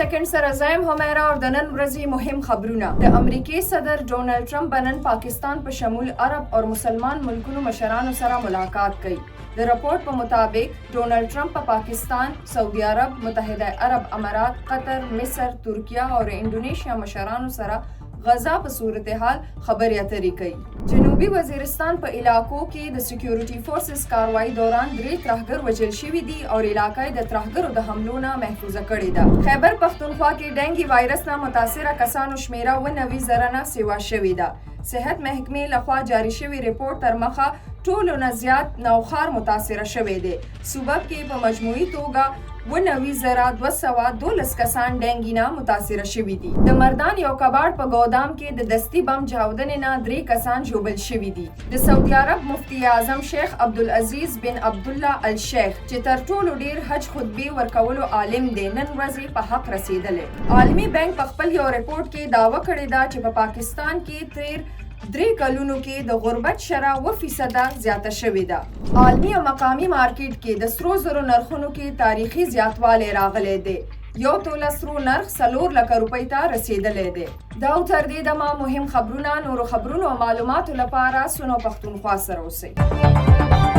سکند سره زایم همیرا او د نن ورځې مهم خبرونه. د امریکای صدر ډونالد ټرمپ نن پاکستان په شمول عرب او مسلمان ملکونو مشرانو سره ملاقات کوي. د راپورټ په مطابق ډونالد ټرمپ په پاکستان، سعودي عرب، متحده عرب امارات، قطر، مصر، ترکیه او انډونیشیا مشرانو سره غزا په صورتحال خبرې اترې کوي. جنوبي وزیرستان په علاقو کې د سکیورټي فورسز کاروایی دوران 3 ترهګر وژل شوي دي او علاقه د ترهګرو د حملو نه محفوظه کړې ده. خیبر پښتونخوا کې ډنګي وایرس نه متاثره کسانو شمیره 90,000 نه سیوا شوې ده. صحت محکمې لخوا جاری شوی ریپورت تر مخه ټولو نه زیات نوښار متاثره شوی دی. صوبه کې په مجموعي توګه 90,212 کسان ډنګي نه متاثره شوي دي. د مردان یو کباړ په ګودام کې د دستي بم چاودنې نه 3 کسان ژوبل شوي دي. د سعودي عرب مفتی اعظم شیخ عبدالعزیز بن عبدالله الشیخ چې تر ټولو ډیر حج خطبې ورکولو عالم دی، نن ورځې په حق رسیدلی. عالمي بانک په خپل یو ریپورت کې دعوه کړې ده چې په پاکستان کې تیر 3 کلونو کې د غربت شرح 2% زیاته شوې ده. عالمي او مقامي مارکیټ کې د سرو زرو نرخونو کې تاریخي زیاتوالی راغلی دی. یو توله سرو نرخ 4 لک روپۍ ته رسیدلی دی. دا او تر دې دمه مهم خبرونه، نورو خبرونو او معلوماتو لپاره سنو پښتونخوا سره اوسئ.